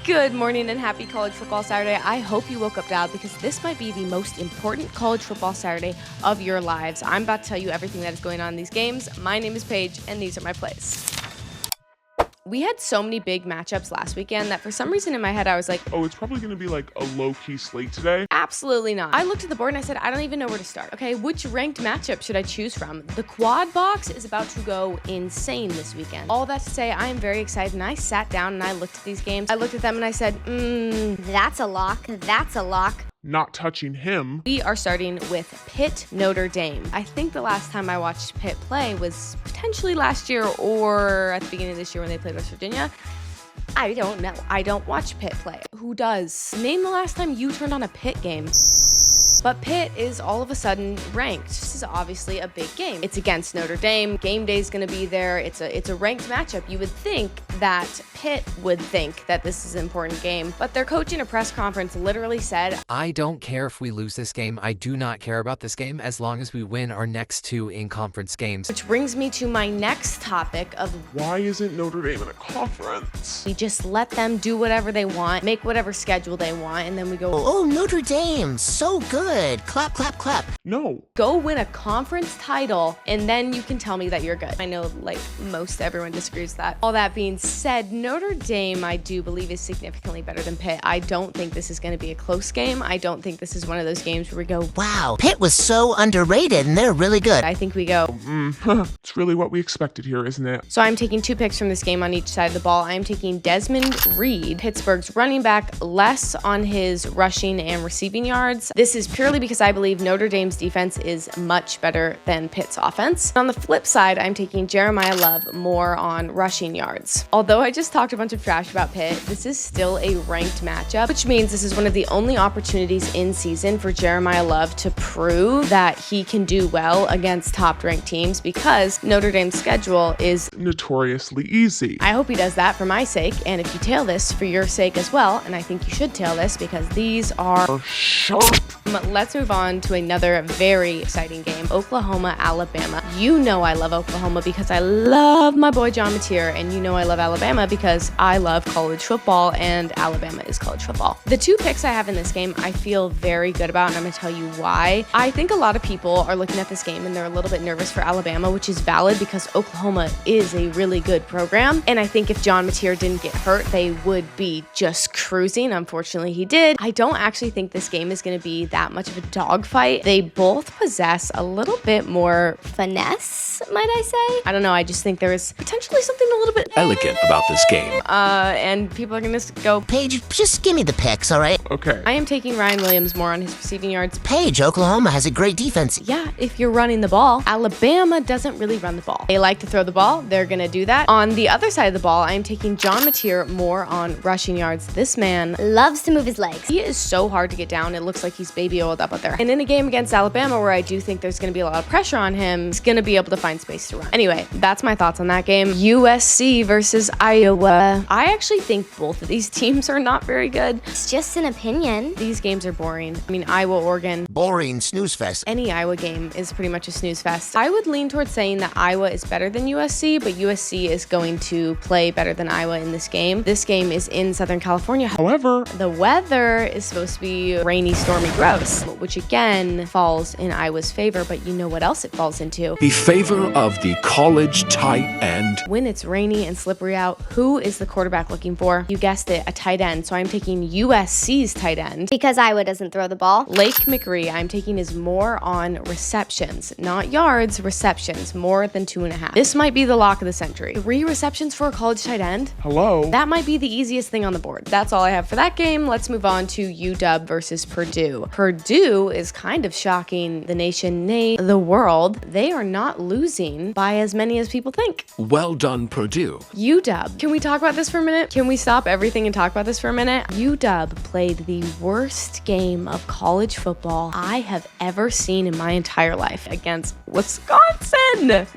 Good morning and happy College Football Saturday. I hope you woke up dialed because this might be the most important College Football Saturday of your lives. I'm about to tell you everything that is going on in these games. My name is Paige, and these are my plays. We had so many big matchups last weekend that for some reason in my head I was like, oh, it's probably going to be like a low-key slate today. Absolutely not. I looked at the board and I said, I don't even know where to start. Okay, which ranked matchup should I choose from? The quad box is about to go insane this weekend. All that to say, I am very excited, and I sat down and I looked at these games. I looked at them and I said, that's a lock. That's a lock. Not touching him. We are starting with Pitt, Notre Dame. I think the last time I watched Pitt play was potentially last year or at the beginning of this year when they played West Virginia. I don't know. I don't watch Pitt play. Who does? Name the last time you turned on a Pitt game. But Pitt is all of a sudden ranked. This is obviously a big game. It's against Notre Dame. Game day is going to be there. It's a ranked matchup. You would think that Pitt would think that this is an important game, but their coach in a press conference literally said, I don't care if we lose this game. I do not care about this game as long as we win our next two in-conference games. Which brings me to my next topic of why isn't Notre Dame in a conference? We just let them do whatever they want, make whatever schedule they want, and then we go, oh, Notre Dame, so good. Clap, clap, clap. No. Go win a conference title, and then you can tell me that you're good. I know, most everyone disagrees with that. All that being said, Notre Dame, I do believe, is significantly better than Pitt. I don't think this is going to be a close game. I don't think this is one of those games where we go, wow, Pitt was so underrated, and they're really good. I think we go, It's really what we expected here, isn't it? So I'm taking two picks from this game on each side of the ball. I'm taking Desmond Reed, Pittsburgh's running back, less on his rushing and receiving yards. This is purely because I believe Notre Dame's defense is much better than Pitt's offense. On the flip side, I'm taking Jeremiah Love more on rushing yards. Although I just talked a bunch of trash about Pitt, this is still a ranked matchup, which means this is one of the only opportunities in season for Jeremiah Love to prove that he can do well against top-ranked teams because Notre Dame's schedule is notoriously easy. I hope he does that for my sake, and if you tail this, for your sake as well, and I think you should tail this because these are sharp. Let's move on to another very exciting game, Oklahoma, Alabama. You know I love Oklahoma because I love my boy John Mateer, and you know I love Alabama because I love college football, and Alabama is college football. The two picks I have in this game I feel very good about, and I'm going to tell you why. I think a lot of people are looking at this game and they're a little bit nervous for Alabama, which is valid because Oklahoma is a really good program, and I think if John Mateer didn't get hurt, they would be just cruising. Unfortunately, he did. I don't actually think this game is going to be that much of a dogfight. They both possess a little bit more finesse, might I say? I don't know. I just think there is potentially something a little bit elegant about this game. And people are going to go, Paige, just give me the picks, all right? Okay. I am taking Ryan Williams more on his receiving yards. Paige, Oklahoma has a great defense. Yeah, if you're running the ball. Alabama doesn't really run the ball. They like to throw the ball. They're going to do that. On the other side of the ball, I am taking John Mateer more on rushing yards. This man loves to move his legs. He is so hard to get down. It looks like he's baby oiled up out there. And in a game against Alabama where I do think there's going to be a lot of pressure on him, he's going to be able to find space to run. Anyway, that's my thoughts on that game. USC versus Iowa. I actually think both of these teams are not very good. It's just an opinion. These games are boring. I mean, Iowa, Oregon. Boring snooze fest. Any Iowa game is pretty much a snooze fest. I would lean towards saying that Iowa is better than USC, but USC is going to play better than Iowa in this game. This game is in Southern California. However, the weather is supposed to be rainy, stormy, gross, which again falls in Iowa's favor, but you know what else it falls into? The favor of the college tight end. When it's rainy and slippery out, who is the quarterback looking for? You guessed it, a tight end. So I'm taking USC's tight end. Because Iowa doesn't throw the ball. Lake McRee, I'm taking is more on receptions, not yards, receptions, more than 2.5. This might be the lock of the century. 3 receptions for a college tight end? hello. That might be the easiest thing on the board. That's all I have for that game. Let's move on to UW versus Purdue. Purdue is kind of shocking the nation, nay, the world. They are not losing by as many as people think. Well done, Purdue. UW. Can we talk about this for a minute? Can we stop everything and talk about this for a minute? UW played the worst game of college football I have ever seen in my entire life against Wisconsin.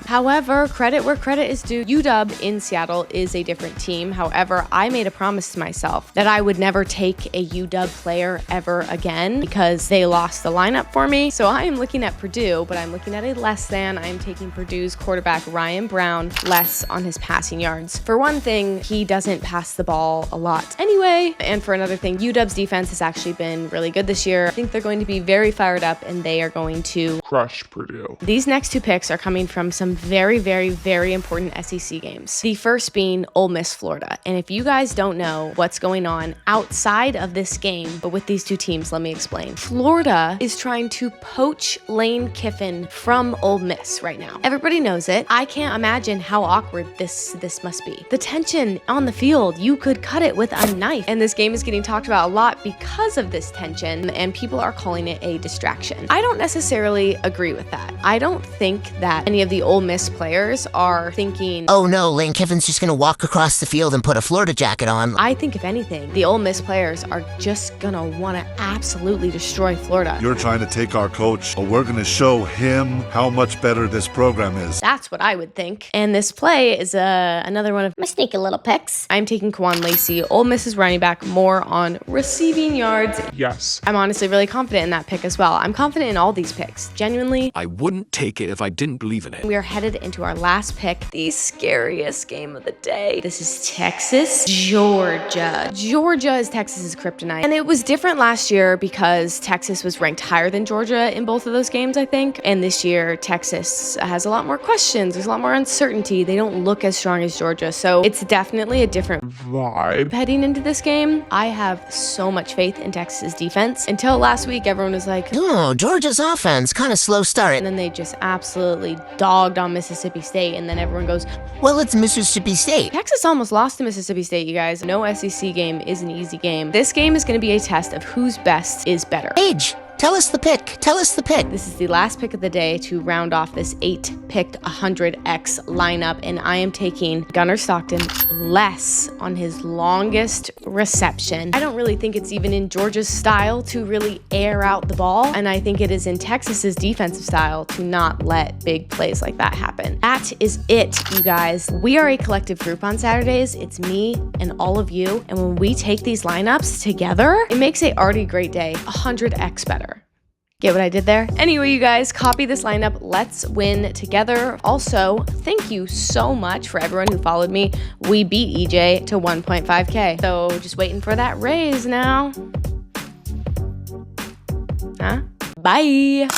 However, credit where credit is due. UW in Seattle is a different team. However, I made a promise to myself that I would never take a UW player ever again because they lost the lineup for me. So I am looking at Purdue, but I'm looking at a less than. I am taking Purdue's quarterback Ryan Brown less on his passing yards. For one thing, he doesn't pass the ball a lot anyway. And for another thing, UW's defense has actually been really good this year. I think they're going to be very fired up and they are going to Crush Purdue. These next two picks are coming from some very, very, very important SEC games. The first being Ole Miss, Florida. And if you guys don't know what's going on outside of this game, but with these two teams, let me explain. Florida is trying to poach Lane Kiffin from Ole Miss right now. Everybody knows it. I can't imagine how awkward this must be. The tension on the field, you could cut it with a knife. And this game is getting talked about a lot because of this tension, and people are calling it a distraction. I don't necessarily agree with that. I don't think that any of the Ole Miss players are thinking, Oh no, Lane Kiffin's just gonna walk across the field and put a Florida jacket on. I think if anything, the Ole Miss players are just gonna wanna absolutely destroy Florida. You're trying to take our coach, but we're gonna show him how much better this program is. That's what I would think. And this play is another one of My sneaky little picks. I'm taking Quan Lacey, Ole Miss's running back, more on receiving yards. Yes. I'm honestly really confident in that pick as well. I'm confident in all these picks. Genuinely, I wouldn't take it if I didn't believe in it. we are headed into our last pick, the scariest game of the day. This is Texas, Georgia. Georgia is Texas's kryptonite. And it was different last year because Texas was ranked higher than Georgia in both of those games, I think. And this year, Texas has a lot more questions. There's a lot more uncertainty. They don't look as strong as Georgia. So it's definitely a different Vibe. heading into this game. I have so much faith in Texas's defense. Until last week, everyone was like, Oh, Georgia's offense, kind of slow start. and then they just absolutely dogged on Mississippi State. And then everyone goes, Well, it's Mississippi State. Texas almost lost to Mississippi State, you guys. No SEC game is an easy game. This game is going to be a test of whose best is better. Paige, tell us the pick. Tell us the pick. This is the last pick of the day to round off this 8-picked 100X lineup, and I am taking Gunnar Stockton less on his longest reception. I don't really think it's even in Georgia's style to really air out the ball, and I think it is in Texas's defensive style to not let big plays like that happen. That is it, you guys. We are a collective group on Saturdays. It's me and all of you, and when we take these lineups together, it makes a already great day 100X better. Get what I did there? Anyway, you guys, copy this lineup. Let's win together. Also, thank you so much for everyone who followed me. We beat EJ to 1.5K. So just waiting for that raise now. Huh? Bye.